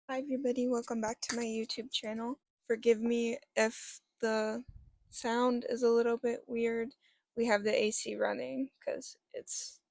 Hi everybody, welcome back to my YouTube channel. Forgive me if the sound is a little bit weird. We have the AC running because it's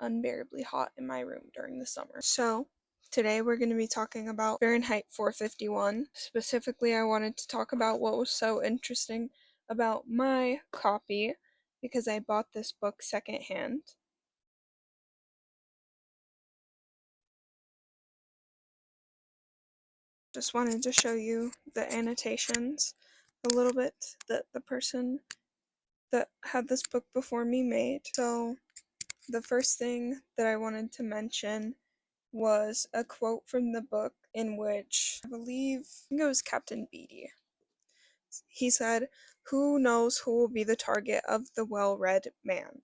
unbearably hot in my room during the summer. So, today we're going to be talking about Fahrenheit 451. Specifically, I wanted to talk about what was so interesting about my copy because I bought this book secondhand. Just wanted to show you the annotations a little bit that the person that had this book before me made. So, the first thing that I wanted to mention was a quote from the book in which I think it was Captain Beatty. He said, "Who knows who will be the target of the well-read man?"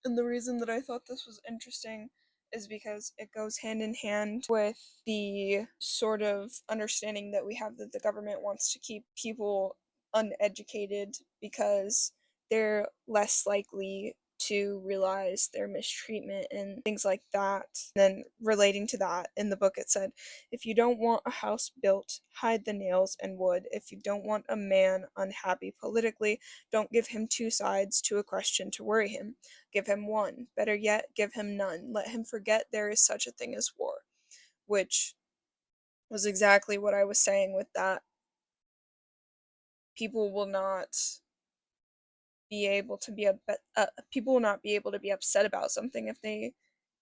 And the reason that I thought this was interesting is because it goes hand in hand with the sort of understanding that we have that the government wants to keep people uneducated because they're less likely to realize their mistreatment and things like that. Then relating to that, in the book it said, if you don't want a house built, hide the nails and wood. If you don't want a man unhappy politically, don't give him two sides to a question to worry him. Give him one. Better yet, give him none. Let him forget there is such a thing as war. Which was exactly what I was saying with that. People will not people will not be able to be upset about something if they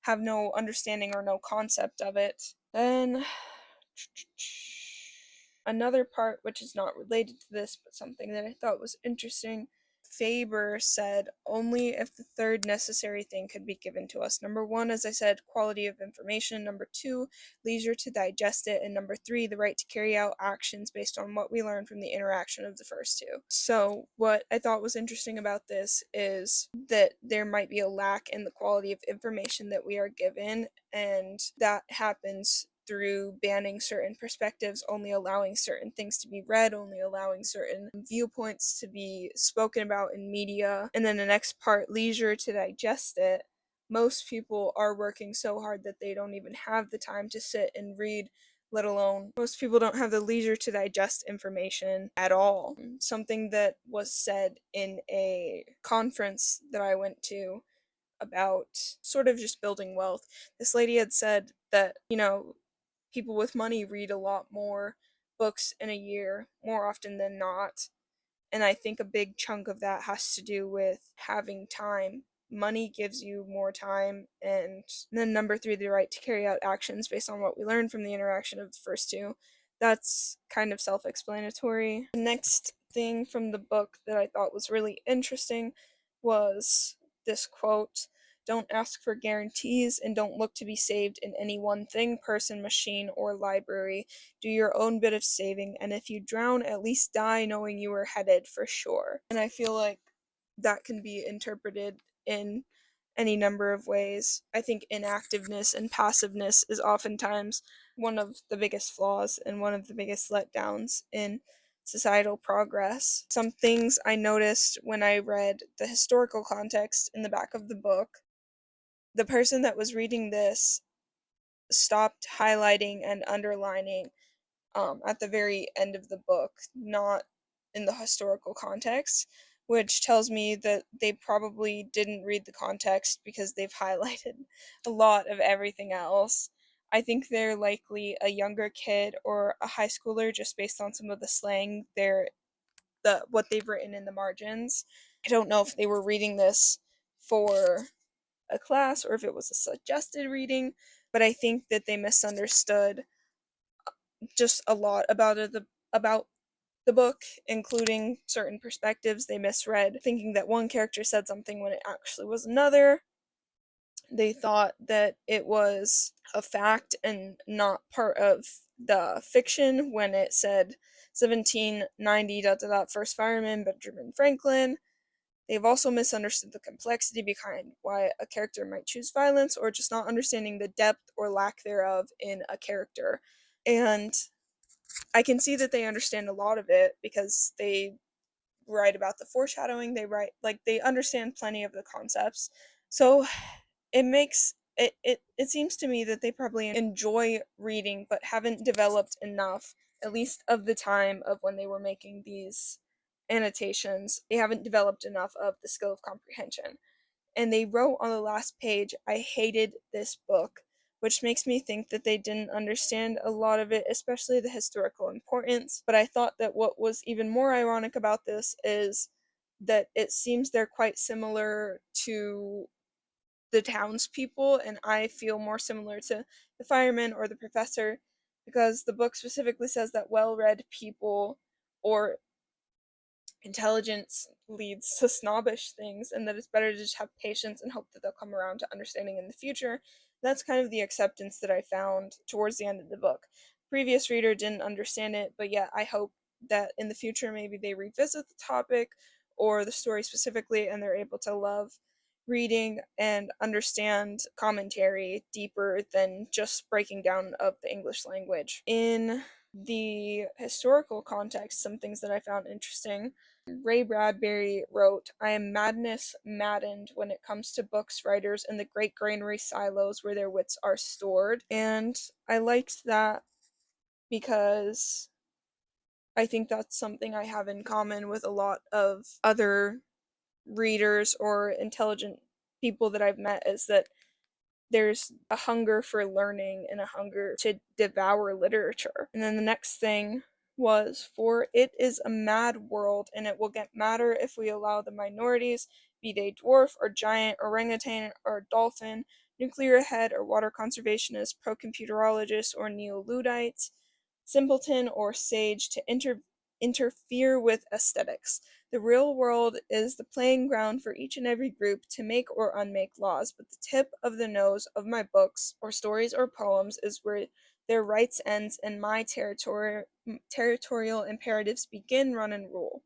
have no understanding or no concept of it. Then another part which is not related to this but something that I thought was interesting, Faber said only if the third necessary thing could be given to us. Number one, as I said, quality of information. Number two, leisure to digest it. And number three, the right to carry out actions based on what we learn from the interaction of the first two. So, what I thought was interesting about this is that there might be a lack in the quality of information that we are given, and that happens through banning certain perspectives, only allowing certain things to be read, only allowing certain viewpoints to be spoken about in media. And then the next part, leisure to digest it. Most people are working so hard that they don't even have the time to sit and read, let alone most people don't have the leisure to digest information at all. Something that was said in a conference that I went to about sort of just building wealth. This lady had said that, people with money read a lot more books in a year, more often than not. And I think a big chunk of that has to do with having time. Money gives you more time. And then number three, the right to carry out actions based on what we learned from the interaction of the first two. That's kind of self explanatory. The next thing from the book that I thought was really interesting was this quote: don't ask for guarantees and don't look to be saved in any one thing, person, machine, or library. Do your own bit of saving, and if you drown, at least die knowing you were headed for shore. And I feel like that can be interpreted in any number of ways. I think inactiveness and passiveness is oftentimes one of the biggest flaws and one of the biggest letdowns in societal progress. Some things I noticed when I read the historical context in the back of the book: the person that was reading this stopped highlighting and underlining at the very end of the book, not in the historical context, which tells me that they probably didn't read the context because they've highlighted a lot of everything else. I think they're likely a younger kid or a high schooler just based on some of the slang what they've written in the margins. I don't know if they were reading this for a class or if it was a suggested reading, but I think that they misunderstood just a lot about the book, including certain perspectives. They misread, thinking that one character said something when it actually was another. They thought that it was a fact and not part of the fiction when it said 1790 dot dot dot first fireman Benjamin Franklin. They've also misunderstood the complexity behind why a character might choose violence, or just not understanding the depth or lack thereof in a character. And I can see that they understand a lot of it because they write about the foreshadowing, they understand plenty of the concepts. So it makes it seems to me that they probably enjoy reading but haven't developed enough, at least of the time of when they were making these annotations. They haven't developed enough of the skill of comprehension. And they wrote on the last page, I hated this book, which makes me think that they didn't understand a lot of it, especially the historical importance. But I thought that what was even more ironic about this is that it seems they're quite similar to the townspeople, and I feel more similar to the fireman or the professor, because the book specifically says that well read people or intelligence leads to snobbish things, and that it's better to just have patience and hope that they'll come around to understanding in the future. That's kind of the acceptance that I found towards the end of the book. Previous reader didn't understand it, but yet I hope that in the future maybe they revisit the topic or the story specifically, and they're able to love reading and understand commentary deeper than just breaking down of the English language. In the historical context, some things that I found interesting. Ray Bradbury wrote, I am madness maddened when it comes to books, writers, and the great granary silos where their wits are stored. And I liked that because I think that's something I have in common with a lot of other readers or intelligent people that I've met, is that there's a hunger for learning and a hunger to devour literature. And then the next thing was, for it is a mad world, and it will get madder if we allow the minorities, be they dwarf or giant, orangutan or dolphin, nuclear head or water conservationist, pro-computerologist or neo-Luddites, simpleton or sage, to interfere with aesthetics. The real world is the playing ground for each and every group to make or unmake laws, but the tip of the nose of my books, or stories or poems, is where their rights ends and my territorial imperatives begin, run, and rule.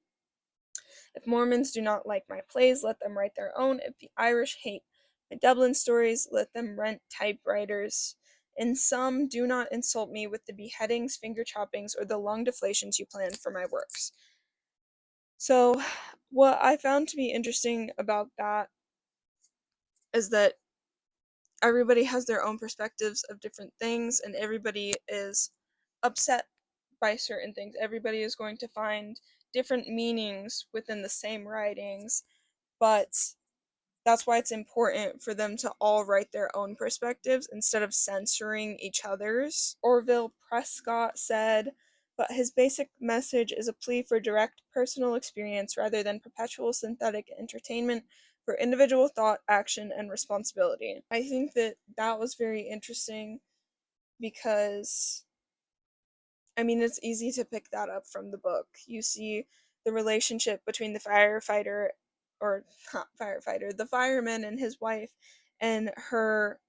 If Mormons do not like my plays, let them write their own. If the Irish hate my Dublin stories, let them rent typewriters. And some, do not insult me with the beheadings, finger choppings, or the lung deflations you plan for my works. So, what I found to be interesting about that is that everybody has their own perspectives of different things, and everybody is upset by certain things. Everybody is going to find different meanings within the same writings, but that's why it's important for them to all write their own perspectives instead of censoring each other's. Orville Prescott said, but his basic message is a plea for direct personal experience rather than perpetual synthetic entertainment for individual thought, action, and responsibility. I think that that was very interesting because, I mean, it's easy to pick that up from the book. You see the relationship between the firefighter, or not firefighter, the fireman and his wife, and her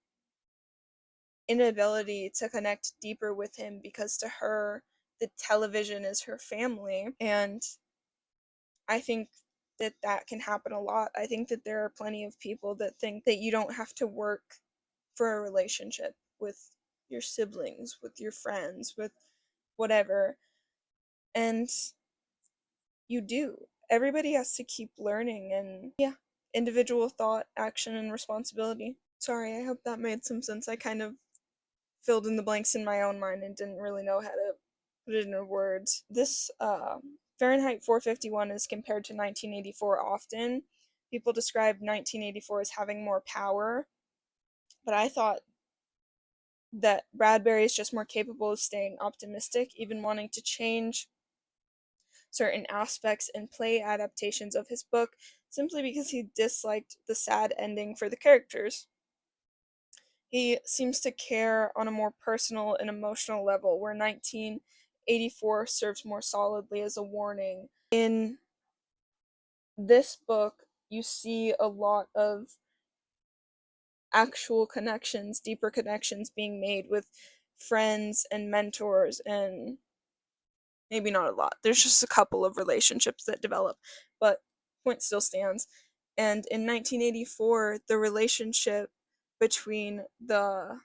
inability to connect deeper with him because to her, the television is her family. And I think that that can happen a lot. I think that there are plenty of people that think that you don't have to work for a relationship with your siblings, with your friends, with whatever. And you do. Everybody has to keep learning, and yeah, individual thought, action, and responsibility. Sorry, I hope that made some sense. I kind of filled in the blanks in my own mind and didn't really know how to put it into words. This Fahrenheit 451 is compared to 1984 often. People describe 1984 as having more power, but I thought that Bradbury is just more capable of staying optimistic, even wanting to change certain aspects and play adaptations of his book simply because he disliked the sad ending for the characters. He seems to care on a more personal and emotional level, where 1984 serves more solidly as a warning. In this book, you see a lot of actual connections, deeper connections being made with friends and mentors, and maybe not a lot. There's just a couple of relationships that develop, but point still stands. And in 1984, the relationship between the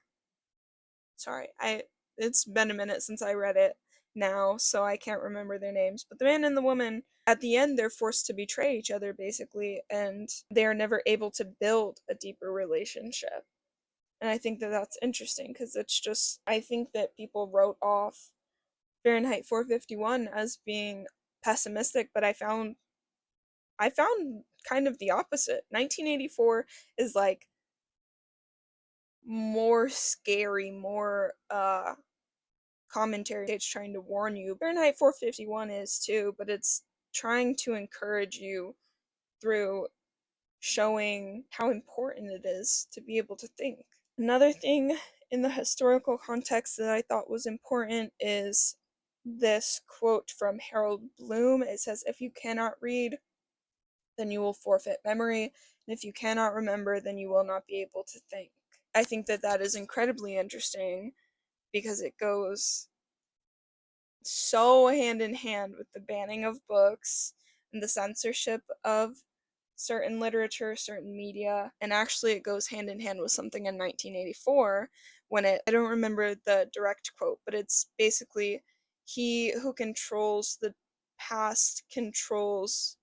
sorry, I it's been a minute since I read it now, so I can't remember their names, but the man and the woman, at the end they're forced to betray each other basically, and they are never able to build a deeper relationship. And I think that that's interesting because it's just, I think that people wrote off Fahrenheit 451 as being pessimistic, but I found kind of the opposite. 1984 is like more scary, more commentary. It's trying to warn you. Fahrenheit 451 is too, but it's trying to encourage you through showing how important it is to be able to think. Another thing in the historical context that I thought was important is this quote from Harold Bloom. It says, "If you cannot read, then you will forfeit memory, and if you cannot remember, then you will not be able to think." I think that that is incredibly interesting because it goes so hand in hand with the banning of books and the censorship of certain literature, certain media, and actually it goes hand in hand with something in 1984 when I don't remember the direct quote, but it's basically he who controls the past controls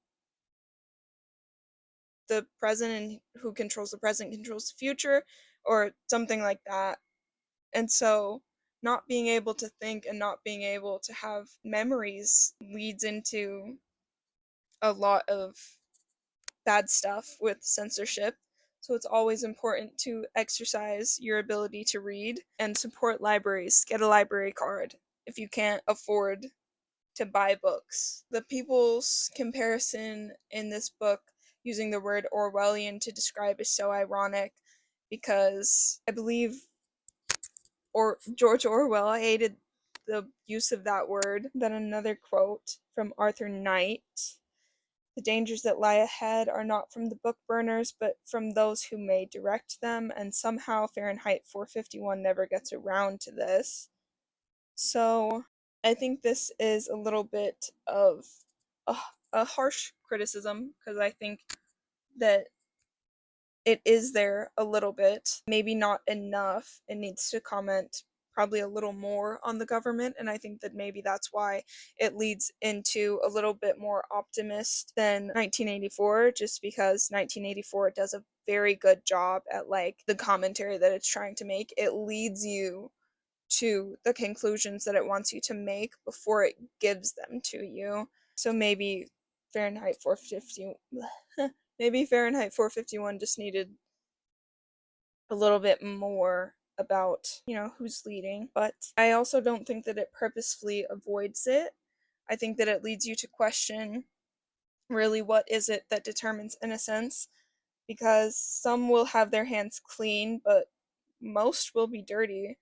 the present, and who controls the present controls the future, or something like that. And so not being able to think and not being able to have memories leads into a lot of bad stuff with censorship. So it's always important to exercise your ability to read and support libraries. Get a library card if you can't afford to buy books. The people's comparison in this book using the word Orwellian to describe is so ironic because I believe George Orwell hated the use of that word. Then another quote from Arthur Knight: "The dangers that lie ahead are not from the book burners, but from those who may direct them," and somehow Fahrenheit 451 never gets around to this. So I think this is a little bit of a, a harsh criticism because I think that it is there a little bit, maybe not enough. It needs to comment probably a little more on the government, and I think that maybe that's why it leads into a little bit more optimist than 1984, just because 1984 does a very good job at like the commentary that it's trying to make. It leads you to the conclusions that it wants you to make before it gives them to you. So maybe Fahrenheit 450 maybe Fahrenheit 451 just needed a little bit more about, who's leading, but I also don't think that it purposefully avoids it. I think that it leads you to question really what is it that determines innocence, because some will have their hands clean, but most will be dirty.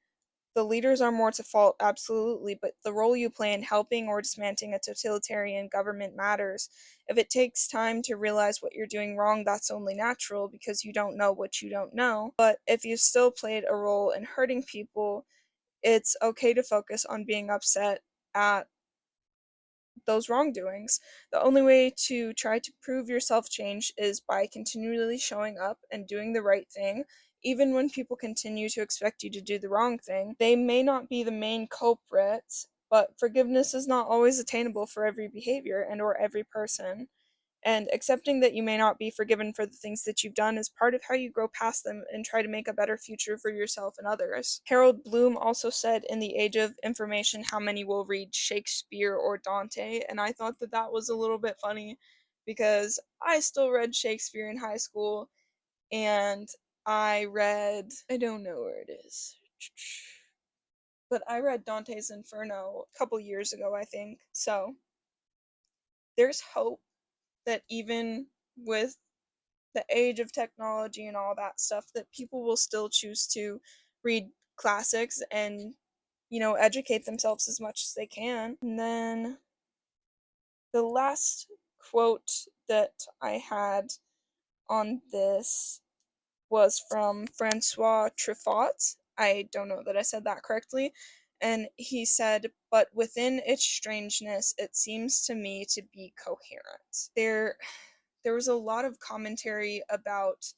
The leaders are more to fault, absolutely, but the role you play in helping or dismantling a totalitarian government matters. If it takes time to realize what you're doing wrong, that's only natural because you don't know what you don't know. But if you still played a role in hurting people, it's okay to focus on being upset at those wrongdoings. The only way to try to prove your self change is by continually showing up and doing the right thing, even when people continue to expect you to do the wrong thing. They may not be the main culprits, but forgiveness is not always attainable for every behavior and or every person. And accepting that you may not be forgiven for the things that you've done is part of how you grow past them and try to make a better future for yourself and others. Harold Bloom also said, "In the age of information, how many will read Shakespeare or Dante?" And I thought that that was a little bit funny because I still read Shakespeare in high school, and I don't know where it is, but I read Dante's Inferno a couple years ago, I think. So there's hope that even with the age of technology and all that stuff, that people will still choose to read classics and educate themselves as much as they can. And then the last quote that I had on this was from Francois Truffaut. I don't know that I said that correctly. And he said, "But within its strangeness, it seems to me to be coherent." There was a lot of commentary about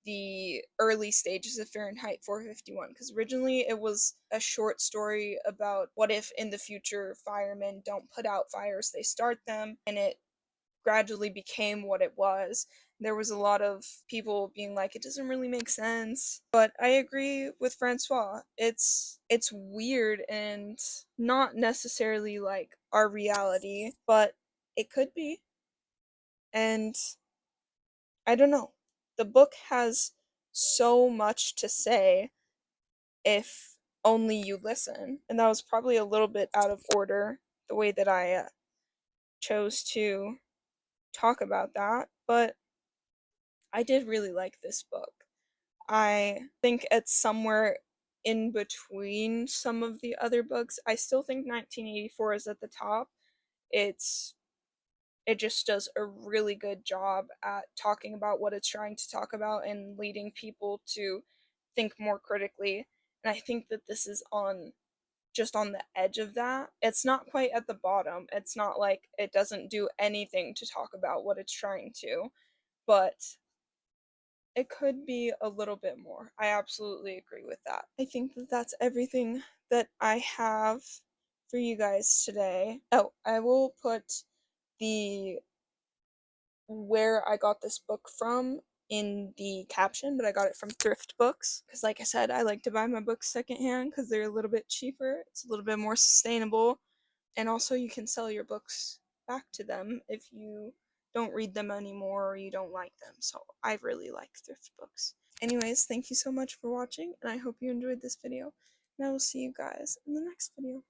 the early stages of Fahrenheit 451, because originally it was a short story about what if in the future firemen don't put out fires, they start them, and it gradually became what it was. There was a lot of people being like, it doesn't really make sense. But I agree with Francois. It's weird and not necessarily like our reality, but it could be. And I don't know. The book has so much to say if only you listen. And that was probably a little bit out of order, the way that I chose to talk about that. But I did really like this book. I think it's somewhere in between some of the other books. I still think 1984 is at the top. It's it just does a really good job at talking about what it's trying to talk about and leading people to think more critically. And I think that this is on just on the edge of that. It's not quite at the bottom. It's not like it doesn't do anything to talk about what it's trying to, but it could be a little bit more. I absolutely agree with that. I think that that's everything that I have for you guys today. Oh, I will put the where I got this book from in the caption, but I got it from thrift books because, like I said, I like to buy my books secondhand because they're a little bit cheaper. It's a little bit more sustainable, and also you can sell your books back to them if you don't read them anymore or you don't like them. So I really like thrift books. Anyways, thank you so much for watching, and I hope you enjoyed this video, and I will see you guys in the next video.